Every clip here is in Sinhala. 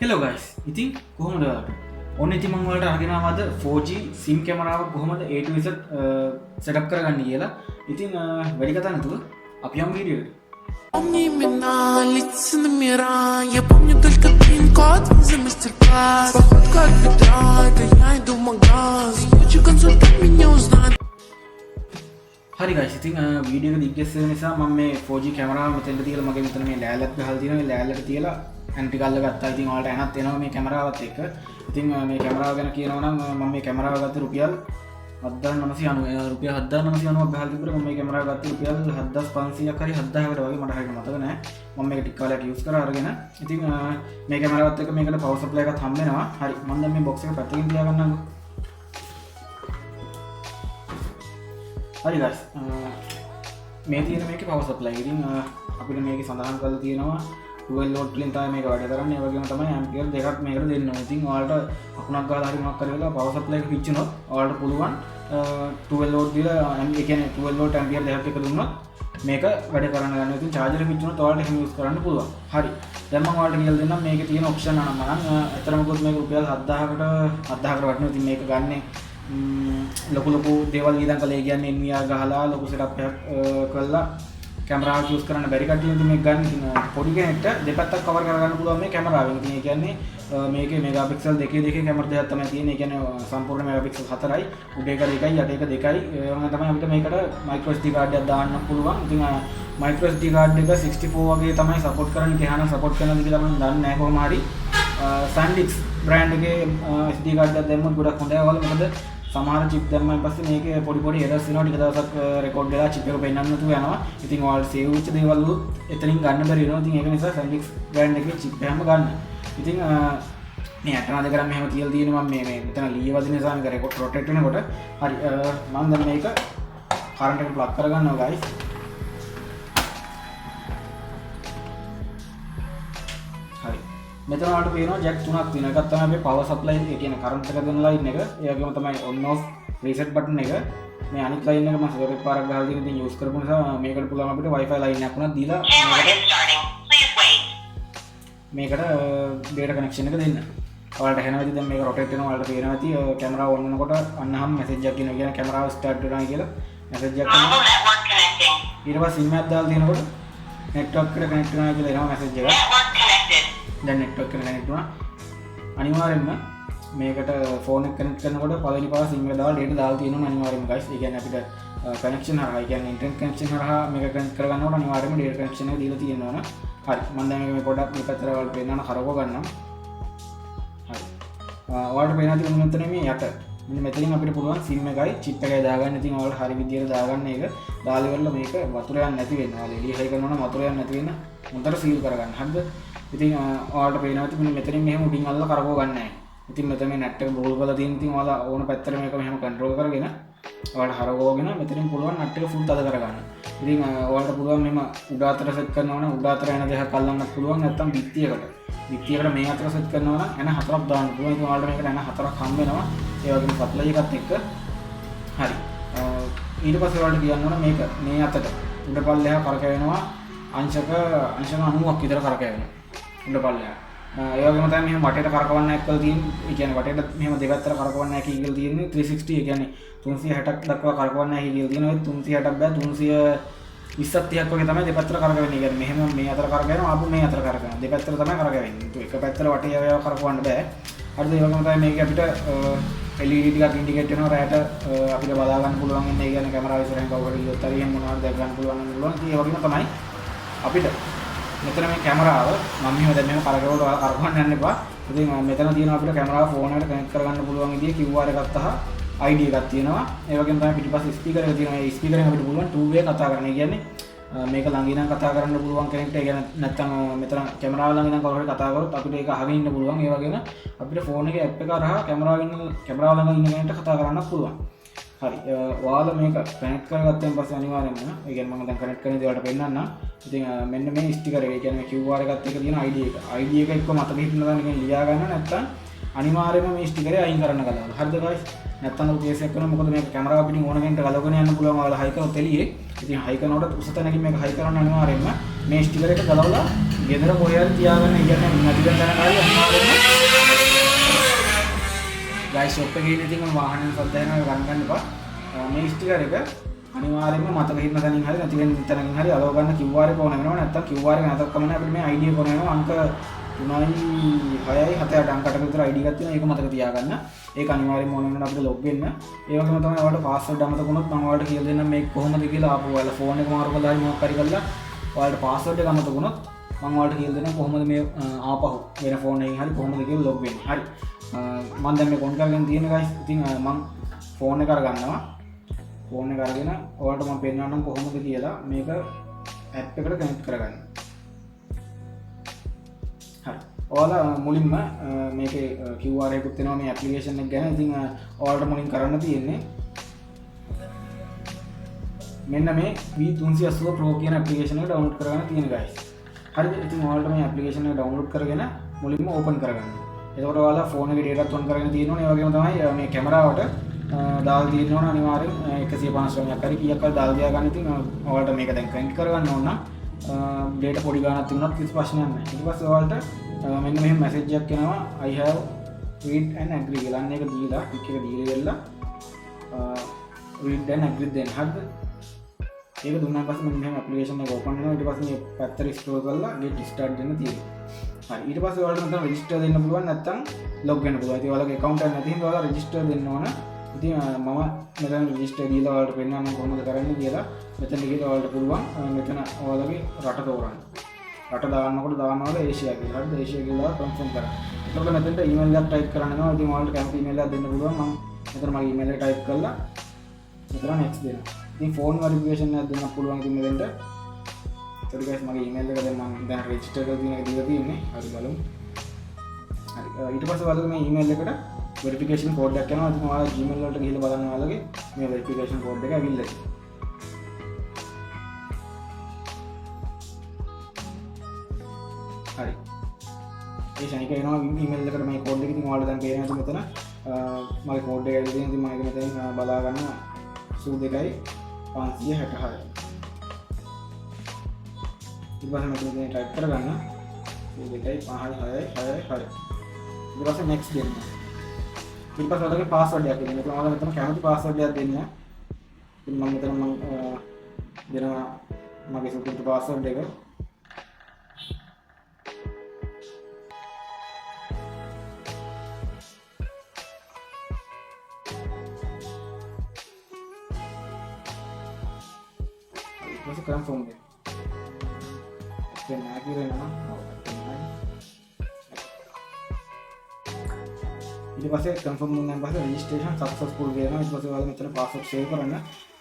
හෙලෝ ගයිස් ඉතින් කොහොමද ඔන්න ඉතින් මම ඔයාලට අරගෙන ආවද 4G SIM කැමරාව කොහොමද A to Z සෙටප් කරගන්නේ කියලා. ඉතින් වැඩි කතා නැතුව අපි යමු වීඩියෝ එකට. Помни имена, лица номера. Я помню только пин-код за мастер-класс. Походка от ведра, это я иду в магаз. Лучший консультант меня узнает. හරි ගයිස් ඉතින් වීඩියෝ එක දිග්ගැස් වෙන නිසා මම මේ 4G කැමරාව මෙතෙන්ට තියලා මගේ මෙතන මේ ලෑල්ලක් ගහලා තියෙනවා. මේ ලෑල්ලට තියලා ඇන්ටි ගල්ල ගත්තා. ඉතින් ඔයාලට එනත් එනවා මේ කැමරාවත් එක්ක. ඉතින් මේ කැමරාව ගැන කියනවා නම් මම මේ කැමරාව ගත්තේ රුපියල් 7990 රුපියල් 7990ක් ගහලා තිබුණා. මම මේ කැමරාව ගත්තේ රුපියල් 7500ක් හරි 7000කට වගේ මට හරියට මතක නැහැ. මම මේක ටික කාලයක් යූස් කරා අරගෙන. ඉතින් මේ කැමරාවත් එක්ක මේකට පවර් සප්ලයි එකක් හම්බ වෙනවා. හරි මම දැන් මේ බොක්ස් එක පැත්තකින් තියාගන්නම්කෝ. හරි ගයිස් මේ තියෙන මේකේ පවර් සප්ලයි. ඉතින් අපිට මේකේ සඳහන් කරලා තියෙනවා 12 වෝල්ට් වලින් තමයි මේක වැඩ කරන්නේ. ඒ වගේම තමයි ඇම්පියර් දෙකක් මේකට දෙන්න ඕනේ. ඉතින් ඔයාලට අකුණක් ගාලා හරි මොකක් කරලා පවර් සප්ලයි එක පිච්චුනොත් ඔයාලට පුළුවන් 12 වෝල්ට් දීලා ඒ කියන්නේ 12 වෝල්ට් ඇම්පියර් දෙකක් එක දුන්නොත් මේක වැඩ කරන්න ගන්න. ඉතින් චාර්ජර් පිච්චුනොත් ඔයාලට එහෙම යූස් කරන්න පුළුවන්. හරි දැන් මම ඔයාලට කියලා දෙන්නම් මේකේ තියෙන ඔප්ෂන් අනම්ම නම් අතරමකුත් මේක රුපියල් 7000කට වටිනවා. ඉතින් මේක ගන්නේ ලොකු දේවල් වියදම් කළේ කියන්නේ NVR ගහලා ලොකු සෙටප් එකක් කළා කැමරාවක් යූස් කරන්න බැරි කට්ටිය ඉතින් මේක ගන්න. ඉතින් පොඩි කෙනෙක්ට දෙපැත්තක් කවර් කරගන්න පුළුවන් මේ කැමරාවෙන්. ඉතින් ඒ කියන්නේ මේකේ මෙගාපික්සල් දෙකේ කැමරා දෙකක් තමයි තියෙන්නේ. ඒ කියන්නේ සම්පූර්ණ මෙගාපික්සල් 4යි උඩ එක 2යි යට එක 2යි. ඒ වගේ තමයි අපිට මේකට මයික්‍රෝ SD කාඩ් එකක් දාන්න පුළුවන්. ඉතින් මයික්‍රෝ SD කාඩ් එක 64 වගේ තමයි සපෝට් කරන්නේ. ඉතින් අහන සපෝට් කරනවද කියලා මම දන්නේ නැහැ කොහොම හරි. SanDisk බ්‍රෑන්ඩ් එකේ SD කාඩ් එකක් දැම්මොත් ගොඩක් හොඳයි. ඔයාලා මොකද සමහර චිප් දැම්මන් පස්සේ මේකේ පොඩි එරර්ස් වෙනවා. ටික දවසක් රෙකෝඩ් වෙලා චිප් එක පෙන්නන්න නැතුව යනවා. ඉතින් ඔයාලට සේව් වෙච්ච දේවල් එතනින් ගන්න බැරි වෙනවා. ඉතින් ඒක නිසා SanDisk බ්‍රෑන්ඩ් එකේ චිප් එකම ගන්න. ඉතින් මේ ඇටනා දෙක නම් මෙහෙම තියලා තියෙනවා. මම මේ මෙතන ලී වදින නිසා මේක රෙකෝඩ් රොටේට් වෙනකොට හරි මම දැන් මේක කරන්ට් එකට ප්ලග් කරගන්නවා guys. හරි මෙතන වලට පේනවා ජැක් තුනක් තියෙනවා. එකක් තමයි මේ පවර් සප්ලයි ඒ කියන්නේ කරන්ට් එක දෙන ලයින් එක. ඒ වගේම තමයි ඔන් ඔෆ් රීසෙට් බටන් එක. මේ අනිත් ලයින් එක මම සර්වර් පාරක් ගහලා තියෙන ඉතින් යූස් කරපු නිසා මේකට පුළුවන් අපිට Wi-Fi ලයින් එකක් උනත් දීලා මේකට data connection එක දෙන්න. ඔයාලට ඇහෙනවා ඉතින් දැන් මේක රොටේට් වෙනවා. ඔයාලට පේනවා ඇති කැමරාව ඔන් වෙනකොට අන්නහම මැසේජ් එකක් එනවා. කියන කැමරාව ස්ටාර්ට් වෙනවා කියලා මැසේජ් එකක් එනවා. ඊට පස්සේ SIM එකක් දාලා තියෙනකොට network එකට connect වෙනවා කියලා එනවා මැසේජ් එකක්. දැන් network එකට connect වුණා. අනිවාර්යෙන්ම මේකට ෆෝන් එක කනෙක්ට් කරනකොට පළවෙනි පාර SIM එක දාලා data දාලා තියෙනවා අනිවාර්යෙන්ම guys. ඒ කියන්නේ අපිට connection හරහා, ඒ කියන්නේ internet connection හරහා මේක connect කරගන්නකොට අනිවාර්යෙන්ම data connection එක දීලා තියෙනවා නේ. හරි මම දැන් මේ පොඩ්ඩක් මේ පැත්තට වල පෙන්නන කරකව ගන්නම්. හරි ඔයාලට පේනවා තියෙන මෙතන මේ යට මෙන්න මෙතනින් අපිට පුළුවන් SIM එකයි chip එකයි දාගන්න. ඉතින් ඔයාලට හරි විදියට දාගන්න එක. දාලා ඉවරලා මේක වතුර යන්නේ නැති වෙන්න. ඔයාලා එළිය හයි කරනවා නම් වතුර යන්නේ නැති වෙන්න හොඳට සීල් කරගන්න. හරිද? ඉතින් ඔයාලට පේනවා තියෙන මෙතනින් මෙහෙම උඩින් අල්ලලා කරකව ගන්න නැහැ. ඉතින් මෙතන මේ නැට් එක බෝල් කරලා තියෙන ඉතින් ඔයාලා ඕන පැත්තට මේක මෙහෙම කන්ට්‍රෝල් කරගෙන ඔයාලට හරවගෙන මෙතනින් පුළුවන් නැට් එක ෆුල් තද කරගන්න. ඉතින් ඔයාලට පුළුවන් මෙහෙම උඩ අතට සෙට් කරනවා නම් උඩ අතට එන දෙකක් අල්ලන්නත් පුළුවන්. නැත්නම් බිත්තියකට මේ අතට සෙට් කරනවා නම් එන හතරක් දාන්න පුළුවන්. ඉතින් ඔයාලට මේකට එන හතරක් හම්බ වෙනවා. ඒ වගේම සප්ලයි එකත් එක්ක. හරි. ඊට පස්සේ ඔයාලට කියන්න ඕන මේක මේ අතට උඩ පල්ලෙහා කරකැවෙනවා අංශක 90ක් විතර කරකැවෙනවා උඩ පල්ලෙහා. ඒ වගේම තමයි මෙහෙම වටේට කරකවන්න හැක්කලා තියෙන්නේ. ඒ කියන්නේ වටේට මෙහෙම දෙපැත්තට කරකවන්න හැකි කියලා තියෙන්නේ 360. ඒ කියන්නේ 360ක් දක්වා කරකවන්න හැකි කියලා තියෙනවා. ඒ 360ක් බෑ 320ක් 30ක් වගේ තමයි දෙපැත්තට කරකවෙන්නේ. ඒ කියන්නේ මෙහෙම මේ අතට කරකවනවා ආපහු මේ අතට කරකවනවා. දෙපැත්තට තමයි කරකවෙන්නේ. ඒක එක පැත්තට වටේ යව කරකවන්න බෑ. හරිද? ඒ වගේම තමයි මේක අපිට LED ටිකක් ඉන්ඩිකේට් වෙනවා. රැට අපිට බලා ගන්න පුළුවන් ඉන්නේ. ඒ කියන්නේ කැමරාව ඉස්සරහින් කවුරු හරි ඉවත් හරි එහෙම මොනවද දැක ගන්න පුළුවන්. ඒ වගේම තමයි අපිට මෙතන මේ කැමරාව මම මෙහෙම දැන් මෙහෙම කරකවන්න යන්න එපා. ඉතින් මෙතන තියෙනවා අපිට කැමරාව ෆෝන් එකට කනෙක්ට් කරගන්න පුළුවන් විදිය QR එකක් සහ ID එකක් තියෙනවා. ඒ වගේම තමයි පිටිපස්සේ ස්පීකර් එක තියෙනවා. ඒ ස්පීකර් එකෙන් අපිට පුළුවන් two way කතා කරන්න. ඒ කියන්නේ මේක ළඟ ඉඳන් කතා කරන්න පුළුවන් කෙනෙක්ට. ඒ කියන්නේ නැත්තම් මෙතන කැමරාව ළඟ ඉඳන් කවුරු හරි කතා කරොත් අපිට ඒක අහගෙන ඉන්න පුළුවන්. ඒ වගේම අපිට ෆෝන් එකේ ඇප් එක හරහා කැමරාව ළඟ ඉන්න කෙනෙක්ට කතා කරන්නත් පුළුවන්. හරි ඔයාලා මේක කනෙක්ට් කරගත්තන් පස්සේ අනිවාර්යෙන්ම ඒ කියන්නේ මම දැන් කනෙක්ට් කරන දේවල්ට පෙන්නන්නම්. ඉතින් මෙන්න මේ ස්ටිකර් එක, ඒ කියන්නේ QR එකත් එක්ක තියෙන ID එක. ID එක එක්ක මතක හිටිනවා නම් නිකන් ලියා ගන්න. නැත්තම් අනිවාර්යෙන්ම මේ ස්ටිකරේ අයින් කරන්න ගලවන්න. හරිද guys? නැත්තම් ඔය කේස් එක කරනවා. මොකද මේක කැමරාව පිටින් ඕන කෙනෙක්ට ගලවගෙන යන්න පුළුවන්. ඔයාලා හයි කරොත් එළියේ. ඉතින් හයි කරනකොට උස තැනකින් මේක හයි කරන්න අනිවාර්යෙන්ම මේ ස්ටිකර් එක ගලවලා ගෙදර කොහේ හරි තියාගන්න කියන්නේ නැති වෙන තැනක හරි අනිවාර්යෙන්ම ගයිස් ෂොප් එකේ ඉඳන් වාහනේ සද්ද එනවා ගන්න එපා. මේ ස්ටිකර් එක අනිවාර්යෙන්ම මතක හිටින තැනින් හරි නැති වෙන තැනකින් හරි අලව ගන්න QR එක ඕන වෙනවා. නැත්තම් QR එක නැතත් කමන්නේ අපිට මේ ID එක ඕන වෙනවා. අංක 3යි 6යි 7යි අංක 8ක විතර ID එකක් තියෙනවා. ඒක මතක තියාගන්න. ඒක අනිවාර්යෙන්ම ඕන වෙනවා අපිට ලොග් වෙන්න. ඒ වගේම තමයි ඔයාලට පාස්වර්ඩ් අමතක වුණොත් මම ඔයාලට කියලා දෙන්නම් මේක කොහොමද කියලා ආපහු ඔයාලා ෆෝන් එක මාරු කරලා හරි මොකක් හරි කරලා ඔයාලට පාස්වර්ඩ් එක අමතක වුණොත් මම ඔයාලට කියලා දෙන්නම් කොහොමද මේ ආපහු වෙන ෆෝන් එකකින් හරි කොහොමද කියලා ලොග් වෙන්නේ. හරි. මම දැන් මේක ඔන් කරගෙන තියෙන guys. ඉතින් මම ෆෝන් එක අරගන්නවා. ෆෝන් එක අරගෙන ඔයාලට මම පෙන්නන්නම් කොහොමද කියලා මේක ඇප් එකට කනෙක්ට් කරගන්න. හරි. ඔයාලා මුලින්ම මේකේ QR එකකුත් එනවා මේ ඇප්ලිකේෂන් එක ගැන. ඉතින් ඔයාලට මුලින් කරන්න තියෙන්නේ මෙන්න මේ V380 Pro කියන ඇප්ලිකේෂන් එක ඩවුන්ලෝඩ් කරගන්න තියෙන guys. හරිද? ඉතින් ඔයාලට මේ ඇප්ලිකේෂන් එක ඩවුන්ලෝඩ් කරගෙන මුලින්ම ඕපන් කරගන්න. එතකොට ඔයාලා ෆෝන් එකේ ඩේටාත් ඔන් කරගෙන තියෙනවනේ. ඒ වගේම තමයි මේ කැමරාවට දාලා තියෙනවනේ අනිවාර්යෙන් 150 හරි කීයක් හරි දාලා තියා ගන්න. ඉතින් ඔයාලට මේක දැන් කනෙක්ට් කරගන්න ඕන නම් ඩේටා පොඩි ගාණක් තිබුණත් කිසි ප්‍රශ්නයක් නැහැ. ඊට පස්සේ ඔයාලට මෙන්න මෙහෙම මැසේජ් එකක් එනවා I have read and agree කියලා. අන්න ඒක දීලා ටික් එක දීලා ඉල්ලලා read and agree දෙන්න. හරිද? ඒක දුන්නාන් පස්සේ මෙන්න මෙහෙම ඇප්ලිකේෂන් එක ඕපන් වෙනවා. ඊට පස්සේ මේ පැත්තට ස්ක්‍රෝල් කරලා get start දෙන්න තියෙනවා. හරි. ඊට පස්සේ ඔයාලට මෙතන රෙජිස්ටර් දෙන්න පුළුවන් නැත්නම් ලොග් වෙන්න පුළුවන්. ඉතින් ඔයාලගේ account එක නැති හින්දා ඔයාලා රෙජිස්ටර් දෙන්න ඕන. ඉතින් මම මෙතන රෙජිස්ටර් දීලා ඔයාලට පෙන්නන්න කොහොමද කරන්නේ කියලා. මෙතන ගිහලා ඔයාලට පුළුවන් මෙතන ඔයාලගේ රට තෝරන්න. රට දාන්නකොට දාන්නවල ඒෂියා කියලා. හරිද? ඒෂියා කියලා කන්ෆර්ම් කරන්න. එතකොට මෙතනට ඊමේල් එකක් ටයිප් කරන්න වෙනවා. ඉතින් ඔයාලට කැමති ඊමේල් එකක් දෙන්න පුළුවන්. මම මෙතන මගේ ඊමේල් එක ටයිප් කරලා මෙතන next දෙනවා. ඉතින් ෆෝන් වෙරිෆිකේෂන් එකක් දෙන්න පුළුවන් ඉතින් මෙතනට. ඒත් guys මගේ ඊමේල් එක දැන් මම දැන් රෙජිස්ටර් කරලා තියෙන එක දීලා තියෙන්නේ. හරි බලමු. හරි. ඊට පස්සේ ඔයාලගේ මේ ඊමේල් එකට වෙරිෆිකේෂන් කෝඩ් එකක් යනවා. ඉතින් ඔයාලා Gmail වලට ගිහලා බලන්න ඔයාලගේ මේ වෙරිෆිකේෂන් කෝඩ් එක ඇවිල්ලා තියෙනවා. හරි. ඒ ශනික එනවා ඊමේල් එකට මේ කෝඩ් එක. ඉතින් ඔයාලා දැන් පේනවා මෙතන මගේ කෝඩ් එක ඇවිල්ලා තියෙනවා. ඉතින් මම ඒක මෙතනින් බලා ගන්න 82.566. ඊට පස්සේ මෙතන ටයිප් කරගන්න 82.566. ඊට පස්සේ next දෙන්න. ඊට පස්සේ ඔයාලගේ පාස්වර්ඩ් එකක් දෙන්න. ඒත් ඔයාලා මෙතන කැමති පාස්වර්ඩ් එකක් දෙන්න. ඉතින් මම මෙතන දෙනවා මගේ සුපිරි පාස්වර්ඩ් එක. ඊට පස්සේ කන්ෆර්ම් දෙන්න. දැන් ආගිර වෙනවා. ඊට පස්සේ කන්ෆර්ම් වුණාන් පස්සේ රෙජිස්ට්‍රේෂන් සක්සස්ෆුල් වෙනවා. ඊට පස්සේ ඔයාලා මෙතන පාස්වර්ඩ් සේව් කරන්න.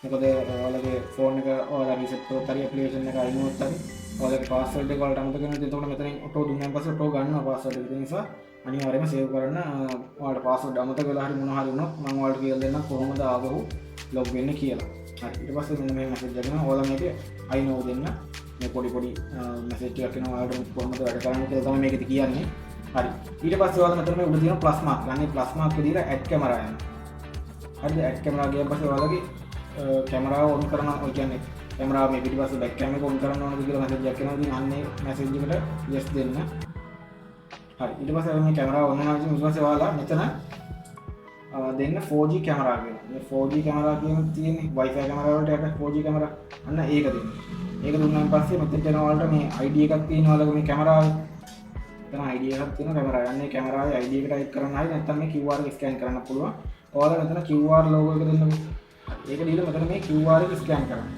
මොකද ඔයාලගේ ෆෝන් එක ඔයාලා රීසෙට් කරොත් හරි ඇප්ලිකේෂන් එක අයින් වුණොත් හරි ඔයාලගේ පාස්වර්ඩ් එක ඔයාලට අමතක වෙනවා. එතකොට මෙතනින් ඔටෝ දුන්නාන් පස්සේ ඔටෝ ගන්නවා පාස්වර්ඩ් එක. ඒ නිසා අනිවාර්යයෙන්ම සේව් කරන්න. ඔයාලට පාස්වර්ඩ් අමතක වෙලා හරි මොනවා හරි වුණොත් මම ඔයාලට කියලා දෙන්නම් කොහොමද ආවහු ලොග් වෙන්නේ කියලා. හරි. ඊට පස්සේ මෙන්න මේ මැසේජ් එක එනවා. ඔයාලා මේකේ I know දෙන්න. මේ පොඩි මැසේජ් එකක් එනවා ඔයාලට කොහොමද වැඩ කරන්නේ කියලා තමයි මේකෙදි කියන්නේ. හරි. ඊට පස්සේ ඔයාලා මෙතන මේ උඩ තියෙන ප්ලස් මාක්. අනේ ප්ලස් මාක් එක දීලා ඇඩ් කැමරා යනවා. හරිද? ඇඩ් කැමරා ගියන් පස්සේ ඔයාලගේ කැමරාව ඔන් කරනවා. ඔය කියන්නේ කැමරාව මේ පිටිපස්සේ බෑක් කැම එක ඔන් කරන්න ඕනද කියලා මැසේජ් එකක් එනවා. ඉතින් අන්නේ මැසේජ් එකට yes දෙන්න. හරි. ඊට පස්සේ මේ කැමරාව ඔන් වෙනවා. ඊට පස්සේ ඔයාලා මෙතන දෙන්න 4G කැමරා කියලා. මේ 4G කැමරා කියන තියෙන්නේ Wi-Fi කැමරා වලට යට 4G කැමරා. අන්න ඒක දෙන්න. ඒක දුන්නාන් පස්සේ මෙතෙන්ට එනවා ඔයාලට මේ ID එකක් තියෙනවා ඔයාලගේ මේ කැමරාවේ. එතන ID එකක් තියෙනවා කැමරාව. යන්නේ කැමරාවේ ID එක ටයිප් කරන්න හරි නැත්නම් මේ QR එක ස්කෑන් කරන්න පුළුවන්. ඔයාලා මෙතන QR logo එක දෙන්නකෝ. ඒක දීලා මෙතන මේ QR එක ස්කෑන් කරන්න.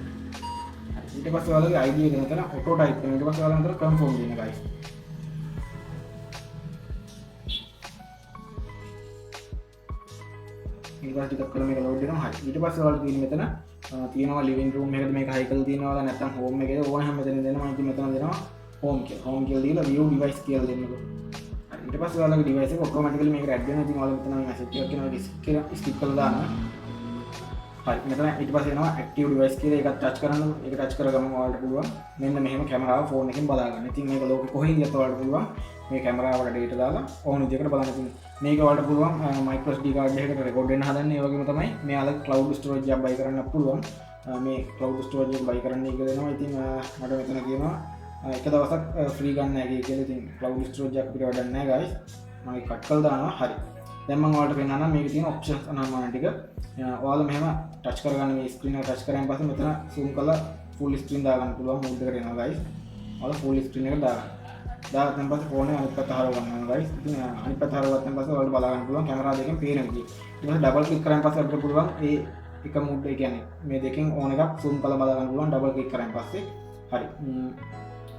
ඊට පස්සේ ඔයාලගේ ID එක මෙතන ඔටෝ ටයිප් කරනවා. ඊට පස්සේ ඔයාලා මෙතන කන්ෆර්ම් දෙන්න guys. ඊට පස්සේ ටිකක් කරලා මේක ලෝඩ් වෙනවා. හරි. ඊට පස්සේ ඔයාලට තියෙන මෙතන තියෙනවා ලිවිං රූම් එකද මේක හයි කරලා තියෙනවා නැත්නම් හෝම් එකේද ඕනෑම මෙතන දෙනවා. මම ඉතින් මෙතන දෙනවා home කියලා. home කියලා දීලා view device කියලා දෙන්නකෝ. හරි. ඊට පස්සේ ඔයාලගේ device එක automatically මේකට add වෙනවා. ඉතින් ඔයාලා මෙතන message එකක් එනවා disk කියලා stick කරලා දාන්න. හරි. මෙතන ඊට පස්සේ එනවා active device කියලා ඒකත් touch කරන්න. ඒක touch කරගමු ඔයාලට පුළුවන් මෙන්න මෙහෙම කැමරාව ෆෝන් එකෙන් බලා ගන්න. ඉතින් මේක ලෝකෙ කොහෙන් ගියත් ඔයාලට පුළුවන් මේ කැමරාවට data දාලා ඕන විදිහකට බලන්න. ඉතින් මේක ඔයාලට පුළුවන් micro SD card එකකට record වෙන්න හදන්න. ඒ වගේම තමයි මෙයාලා cloud storage එකක් buy කරන්න පුළුවන්. මේ cloud storage එක buy කරන්න එක දෙනවා. ඉතින් මට මෙතන කියනවා එක දවසක් ෆ්‍රී ගන්න නැහැ කියලා ඉතින් cloud storage එකක් අපිට වැඩක් නැහැ guys මම කට් කරලා දානවා හරි දැන් මම ඔයාලට පෙන්නන්නම් මේකේ තියෙන options අනම්මන ටික ඔයාලා මෙහෙම ටච් කරගන්න මේ ස්ක්‍රීන් එක ටච් කරාන් පස්සේ මෙතන zoom කරලා full screen දාගන්න පුළුවන් මෝඩ් එකට එනවා guys ඔයාලා full screen එකට දාගන්න පස්සේ ෆෝන් එක අනිත් පැත්ත හරව ගන්නවා guys ඉතින් අනිත් පැත්ත හරවගත්තන් පස්සේ ඔයාලට බලා ගන්න පුළුවන් කැමරා දෙකෙන් පේන විදිහ ඊට පස්සේ ඩබල් ක්ලික් කරාන් පස්සේ අපිට පුළුවන් ඒ එක මෝඩ් එක කියන්නේ මේ දෙකෙන් ඕන එකක් zoom කරලා බලා ගන්න පුළුවන් ඩබල් ක්ලික් කරාන් පස්සේ හරි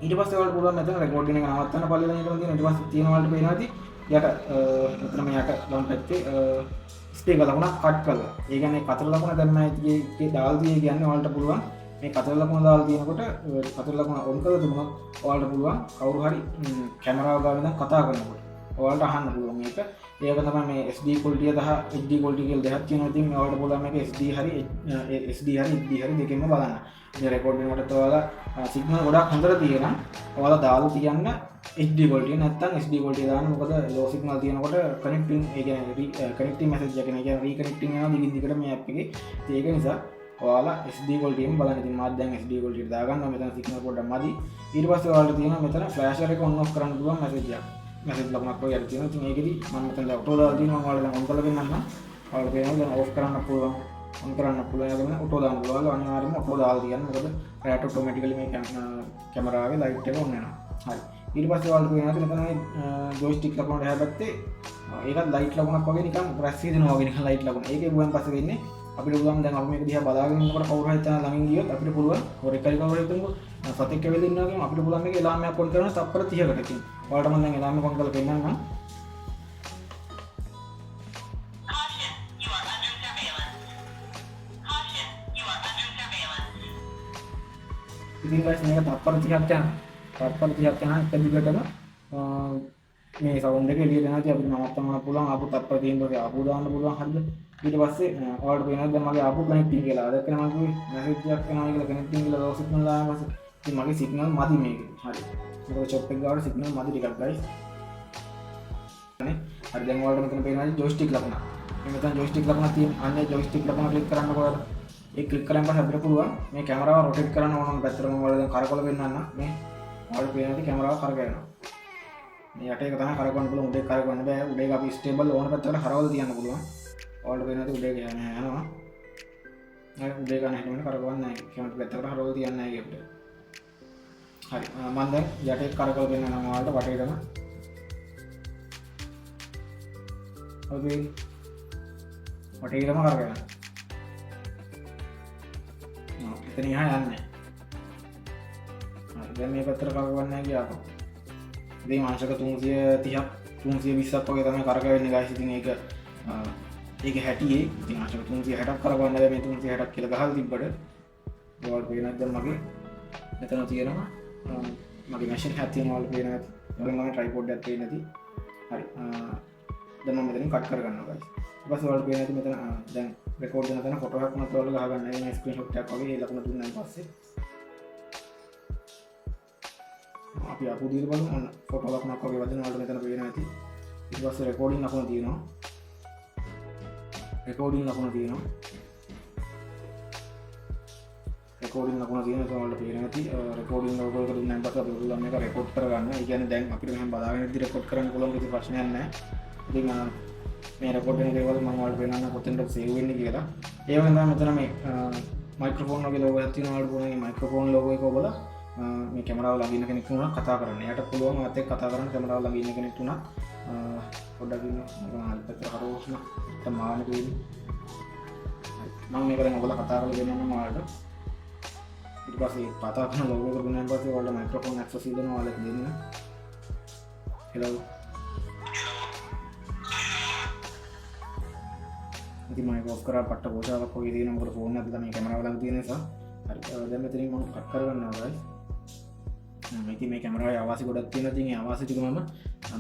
ඊට පස්සේ ඔයාලට පුළුවන් මෙතන රෙකෝඩින් එක නවත්තන්න පල්ලෙලා ඉඳලා තියෙනවා ඊට පස්සේ තියෙන ඔයාලට පේනවා ඇති යට මෙතන මේ යට ලොම් පැත්තේ ස්පීකර් ලකුණක් කට් කරලා ඒ කියන්නේ කතර ලකුණ දැන් මම ඒකේ දාලා තියෙන්නේ කියන්නේ ඔයාලට පුළුවන් මේ කතර ලකුණ දාලා තියෙනකොට කතර ලකුණ ඔන් කරලා දුන්නොත් ඔයාලට පුළුවන් කවුරු හරි කැමරාව ගාව ඉඳන් කතා කරනකොට ඔයාලට අහන්න පුළුවන් මේක ඒක තමයි මේ SD quality සහ HD quality කියලා දෙකක් තියෙනවා ඉතින් ඔයාලට පුළුවන් මේක SD හරි HD හරි HD හරි දෙකෙන්ම බලන්න මේ රෙකෝඩ් වෙනකොට ඔයාලා සිග්නල් ගොඩක් හොඳට තියෙනවා ඔයාලා දාලා තියන්න HD quality නැත්නම් SD quality දාන්න මොකද low signal තියෙනකොට connecting ඒ කියන්නේ connecting message එක කියන්නේ reconnecting වෙනවා දිගින් දිගට මේ app එකේ ඒක නිසා ඔයාලා SD quality එකෙන් බලන්න ඉතින් මාත් දැන් SD quality එක දාගන්නවා මෙතන signal පොඩ්ඩක් මදි ඊට පස්සේ ඔයාලට තියෙනවා මෙතන flasher එක on off කරන්න පුළුවන් message එකක් message ලකුණක් වගේ හරි තියෙනවා ඉතින් ඒකෙදි මම මෙතන auto දාලා තියෙනවා මම ඔයාලට දැන් on කරලා පෙන්නන්නම් ඔයාලට පේනවා දැන් off කරන්න පුළුවන් on කරන්න පුළුවන් ඒක auto දාන්න පුළුවන් අනිවාර්යයෙන්ම auto දාලා තියන්න මොකද රැට automatically මේ කැමරාවේ light එක on වෙනවා හරි ඊට පස්සේ ඔයාලට පේනවා මෙතන මේ joystick ලකුණට හැබැත්තේ ඒකත් light ලකුණක් වගේ නිකන් press හිතෙනවා වගේ නිකන් light ලකුණ ඒකේ බුවන් පස්සේ වෙන්නේ අපිට පුළුවන් දැන් අපි මේක දිහා බලාගෙන ඉන්නකොට කවුරු හරි තන ළඟින් ගියොත් අපිට පුළුවන් ඔය එකයි කවුරු හරි හිතමුකෝ සතෙක් කැවිලා ඉන්නවා කියමු අපිට පුළුවන් මේක එලාම්යක් ඔන් කරන තප්පර 30කට ඉතින් ඔයාලට මම දැන් එලාම්යක් ඔන් කරලා පෙන්නන්නම් ඉතින් guys මේක තප්පර 30ක් යනවා තප්පර 30ක් යනවා එක දිගටම මේ සවුන්ඩ් එක එළියට යනවා ඉතින් අපිට නවත්තන්න පුළුවන් ආපු තප්පර 30න් පස්සේ ආපු දාන්න පුළුවන් හරිද ඊට පස්සේ ඔයාලට පේනවා දැන් මගේ ආපු කනෙක්ටිං කියලා. අද එක්කන මම කිව්වේ මැසේජ් එකක් එනවා කියලා කනෙක්ටිං කියලා ලෝ සිග්නල් ආවම පස්සේ ඉතින් මගේ සිග්නල් මදි මේකේ. හරි. මොකද චොප් එක ගාවට සිග්නල් මදි ටිකක් guys. හරි දැන් ඔයාලට මෙතන පේනවා ජොයිස්ටික් ලකුණ. මේ මෙතන ජොයිස්ටික් ලකුණ තියෙන අන්නේ ජොයිස්ටික් ලකුණ ක්ලික් කරන්නකො ඔයාලා. ඒ ක්ලික් කරාන් පස්සේ අපිට පුළුවන් මේ කැමරාව රොටේට් කරන්න ඕන නම් පැත්තට මම ඔයාලට දැන් කරකවල පෙන්නන්න. මේ ඔයාලට පේනවා කැමරාව කරකවනවා. මේ යට එක තමයි කරකවන්න පුළුවන් උඩේ කරකවන්න බෑ. උඩේ එක අපි ස්ටේබල් ඕන පැත්තකට හරවලා තියන්න පුළුවන්. ඔයාලට පේනවා උඩේ යනවා. හරි උඩේ ගන්න හැටි කරකවන්නේ නැහැ. කැමරා පැත්තකට හරවලා තියන්නේ නැහැ අපිට. හරි මම දැන් යටේ කරකවල පෙන්නනවා ඔයාලට වටේටම. ඔබේ වටේටම කරකවන්න. එතන යහා යන්නේ. හරි දැන් මේ පැත්තට කරකවන්නේ නැහැ කියපන්. ඉතින් අංශක 330ක් 320ක් වගේ තමයි කරකවෙන්නේ guys. ඉතින් ඒක හැටියේ ඉතින් අංශක 360ක් කරකවන්න බෑ මේ 360ක් කියලා ගහලා තිබ්බට. ඔයාලට පේනවද දැන් මගේ මෙතන තියෙනවා මගේ මැෂින් එකක් තියෙනවා ඔයාලට පේනවද? ඔයාලට මම ට්‍රයිපෝඩ් එකක් තියෙන්නේ නැති. හරි දැන් මම මෙතනින් කට් කරගන්නවා guys. ඊට පස්සේ ඔයාලට පේනවද මෙතන දැන් රෙකෝඩ් වෙන තැන ෆොටෝ එකක් උනත් ඔයාලට ගහගන්න. මේ ස්ක්‍රීන්ෂොට් එකක් වගේ ඒ ලකුණ දුන්නාන් පස්සේ අපි ආපු දින බලමු ඔන්න ෆොටෝ ලකුණක් වගේ වදින ඔයාලට මෙතන පේනවා ඇති. ඊට පස්සේ රෙකෝඩින් ලකුණ තියෙනවා. රෙකෝඩින් ලකුණ තියෙනවා. රෙකෝඩින් ලකුණ තියෙනවා ඔයාලට පේනවා ඇති. රෙකෝඩින් ලකුණ එක දුන්නාන් පස්සේ අපි පුළුවන් මේක රෙකෝඩ් කරගන්න. ඒ කියන්නේ දැන් අපිට මෙහෙම බලාගෙන ඉඳි රෙකෝඩ් කරන්න පුළුවන් කිසි ප්‍රශ්නයක් නැහැ. ඉතින් මේ රෙකෝඩ් වෙන දේවල් මම ඔයාලට පේනවා කොතෙන්ද සේව් වෙන්නේ කියලා. ඒ වගේම තමයි මෙතන මේ මයික්‍රොෆෝන් වගේ ලෝගෝ එකක් තියෙනවා ඔයාලට පුළුවන් මේ මයික්‍රොෆෝන් ලෝගෝ එක ඔබලා මේ කැමරාව ළඟ ඉන්න කෙනෙක් වුණා කතා කරන්න. එයාට පුළුවන් මත් එක්ක කතා කරන්න කැමරාව ළඟ ඉන්න කෙනෙක් වුණා. පොඩ්ඩක් ඉන්න මම අනිත් පැත්තට හරවන්න තමාන දෙන්නේ. මම මේක දැන් ඔයාලා කතා කරලා දෙන්නම් ඔයාලට. ඊට පස්සේ කතා කරන ලෝගෝ එක දුන්නාන් පස්සේ ඔයාලට මයික්‍රොෆෝන් ඇක්සස් දෙනවා ඔයාලට දෙන්න. හෙලෝ. ඉතින් මම ඒක ඔෆ් කරා පට්ට පොෂාවක් වගේ දෙනවා මොකද ෆෝන් එකත් මේ කැමරාව ළඟ තියෙන නිසා. හරි දැන් මෙතනින් මම කට් කරගන්නවා guys. ඉතින් මේ කැමරාවේ ආවාසි ගොඩක් තියෙනවා. ඉතින් ඒ ආවාසි ටික මම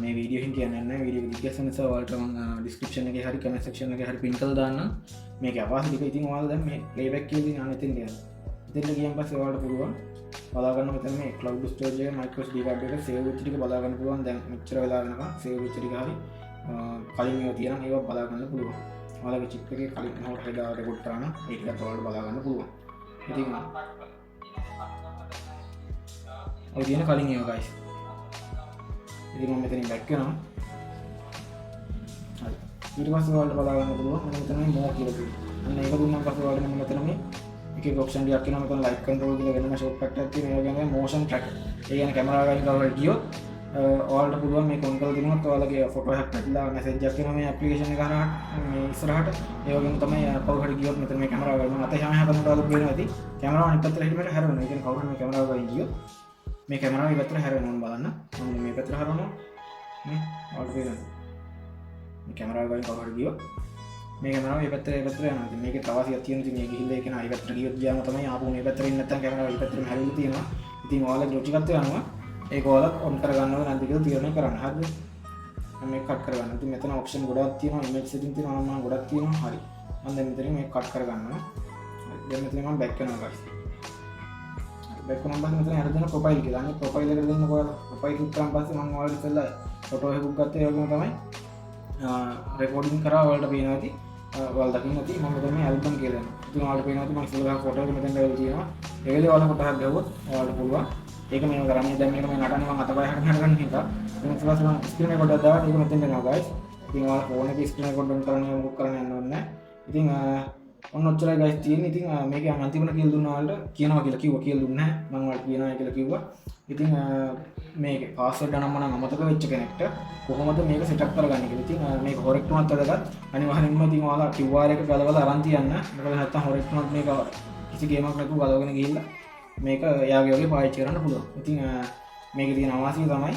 මේ වීඩියෝ එකෙන් කියන්නේ නැහැ. වීඩියෝ එක ඩිස්ක්‍රිප්ෂන් නිසා ඔයාලට මම ඩිස්ක්‍රිප්ෂන් එකේ හරි කමෙන්ට් සෙක්ෂන් එකේ හරි පින් කරලා දාන්නම්. මේකේ ආවාසි ටික ඉතින් ඔයාලා දැන් මේ ප්ලේබැක් කියලා ඉතින් අනිත් එන්න යනවා. ඉතින් ගියන් පස්සේ ඔයාලට පුළුවන් බලා ගන්න මෙතන මේ cloud storage එකේ micro SD card එක save වෙච්ච ටික බලා ගන්න පුළුවන්. දැන් මෙච්චර වෙලා වෙනකන් save වෙච්ච ටික හරි කලින් ඒවා තියෙනවා ඒවා බලා ගන්න පුළුවන්. ඔයාලගේ chip එකේ කලින් නෝට් එක දාලා රෙකෝඩ් කරා නම් ඒකත් ඔයාලට බලා ගන්න පුළුවන්. ඉතින් ඔය තියෙන කලින් ඒවා guys. ඉතින් මම මෙතනින් බැක් වෙනවා. හරි. ඊට පස්සේ ඔයාලට බලා ගන්න පුළුවන් මම මෙතන මේ මෝ කියලා තියෙනවා. අන්න ඒක දුන්නාම පස්සේ ඔයාලට මම මෙතන මේ එක ඔප්ෂන් ටිකක් එනවා. මෙතන ලයිට් කන්ට්‍රෝල් කියලා වෙනම ෂොට්කට් එකක් තියෙනවා. ඒ කියන්නේ මෝෂන් ට්‍රැකර්. ඒ කියන්නේ කැමරාව ගන්න කවුරුහරි ගියොත් ඔයාලට පුළුවන් මේ කොන් කරලා දිනුවත් ඔයාලගේ ෆොටෝ එකක් නැතිලා මැසේජ් එකක් එනවා මේ ඇප්ලිකේෂන් එක කරා මේ ඉස්සරහට. ඒ වගේම තමයි කවුරුහරි ගියොත් මෙතන මේ කැමරාව ගන්න අත එහා මෙහා කරනකොට ඔයාලට පේනවා ඇති. කැමරාව අනිත් පැත්තට හිටීමට හැරෙනවා. ඒ කියන්නේ කවුරුහරි මේ කැමරාව ගන්න ගියොත් මේ කැමරාව මේ පැත්තට හැරෙනවා බලන්න. මම මේ පැත්තට හරවනවා. නේ ඔයාලට පේනවා. මේ කැමරාව ගන්න කවුරුහරි ගියොත් මේ කැමරාව මේ පැත්තට යනවා. ඉතින් මේකේ තවාසියක් තියෙනවා. ඉතින් මේ ගිහිල්ලා ඒක නා මේ පැත්තට ගියොත් ගියාම තමයි ආපහු මේ පැත්තට ඉන්න නැත්නම් කැමරාව මේ පැත්තටම හැරිලා තියෙනවා. ඉතින් ඔයාලගේ ලොජිකත් යනවා. ඒක ඔයාලා ඔන් කරගන්න ඕනේ නැද්ද කියලා තීරණය කරන්න. හරිද? මම මේක කට් කරගන්නවා. ඉතින් මෙතන ඔප්ෂන් ගොඩක් තියෙනවා. ඉමේජ් සෙටින් තියෙනවා. මම ගොඩක් තියෙනවා. හරි. මම දැන් මෙතනින් මේක කට් කරගන්නවා. හරි. දැන් මෙතන මම බෑක් කරනවා guys. හරි. බෑක් කරනවා නම් මෙතන අර දෙන ප්‍රොෆයිල් කියලා. අනේ ප්‍රොෆයිල් එකට දෙන්න ඔයාලා. ප්‍රොෆයිල් ක්ලික් කරාන් පස්සේ මම ඔයාලට ඉස්සෙල්ලා ෆොටෝ එකක් ගත්තා. ඒ වගේම තමයි රෙකෝඩින් කරා ඔයාලට පේනවා ඇති. ඔයාලා දකින්න ඇති. මම මෙතන මේ ඇල්බම් කියලා දෙනවා. ඉතින් ඔයාලට පේනවා ඇති මම ඉස්සෙල්ලා ෆොටෝ එක මෙතන දාලා තියෙනවා. ඒ වෙලේ ඔයාලා ෆොටෝ එකක් ගහුවොත් ඔයාලට පුළුවන් ඒක මේක කරන්නේ දැන් මේක මේ නටන්නේ මම අතපය හරගෙන ගන්න නිසා ඉතින් ඊට පස්සේ මම ස්ක්‍රීන් එක කොටක් දාලා ඒක මෙතෙන් දෙනවා guys. ඉතින් ඔයාලා ෆෝන් එකේ ස්ක්‍රීන් එක කොටක් කරන්නේ මොකක් කරන්න යන්න ඕනේ නැහැ. ඉතින් ඔන්න ඔච්චරයි guys තියෙන්නේ. ඉතින් මේක අන්තිමට කියලා දුන්නා ඔයාලට කියනවා කියලා කිව්වා කියලා දුන්නේ නැහැ. මම ඔයාලට කියනවා කියලා කිව්වා. ඉතින් මේකේ පාස්වර්ඩ් නම් මම අමතක වෙච්ච කෙනෙක්ට කොහොමද මේක සෙටප් කරගන්නේ කියලා. ඉතින් මේක හොරෙක්ට උනත් වැදගත්. අනිවාර්යෙන්ම ඉතින් ඔයාලා QR එක ගලවලා අරන් තියන්න. මොකද නැත්තම් හොරෙක්ට උනත් මේක කිසි ගේමක් නැතුව ගලවගෙන ගිහිල්ලා මේක එයාගේ වගේ පාවිච්චි කරන්න පුළුවන්. ඉතින් මේකේ තියෙන අවාසිය තමයි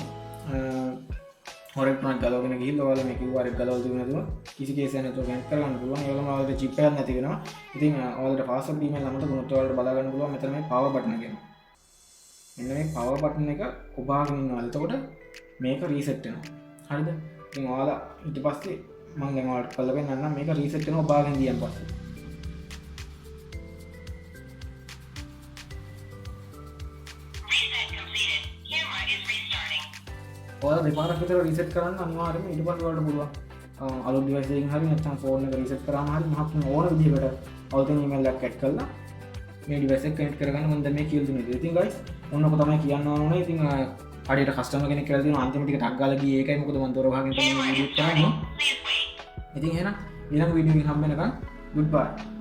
හොරෙක්ට උනත් ගලවගෙන ගිහිල්ලා ඔයාලා මේ QR එක ගලවලා තිබුණ නැතුව කිසි කේස් එකක් නැතුව කනෙක්ට් කරගන්න පුළුවන්. ඒ වගේම ඔයාලට chip එකක් නැති වෙනවා. ඉතින් ඔයාලට password email අමතක වුණොත් ඔයාලට බලා ගන්න පුළුවන් මෙතන මේ power button එක. මෙන්න මේ power button එක ඔබාගෙන ඉන්නවා. එතකොට මේක රීසෙට් වෙනවා. හරිද? ඉතින් ඔයාලා ඊට පස්සේ මම දැන් ඔයාලට කරලා පෙන්නන්නම් මේක රීසෙට් වෙනවා ඔබාගෙන ගියන් පස්සේ. ඔයාලා දෙපාරක් විතර රීසෙට් කරන්න අනිවාර්යයෙන්ම ඊට පස්සේ ඔයාලට පුළුවන් අලුත් ඩිවයිස් එකකින් හරි නැත්නම් ෆෝන් එක රීසෙට් කරාම හරි මහත් ඕන විදිහකට අවුතෙන් ඊමේල් එකක් ඇඩ් කරලා මේ ඩිවයිස් එක කනෙක්ට් කරගන්න මම දැන් මේ කියලා දුන්නා. ඉතින් guys ඔන්නක තමයි කියන්න ඕනේ. ඉතින් හරියට කස්ටමර් කෙනෙක් කියලා දෙනවා අන්තිම ටික ටක් ගාලා ගියේ ඒකයි මොකද මම දොර වහගෙන තමයි වීඩියෝ කරන්නේ. ඉතින් එහෙනම් ඊළඟ වීඩියෝ එකකින් හම්බ වෙනකන් goodbye.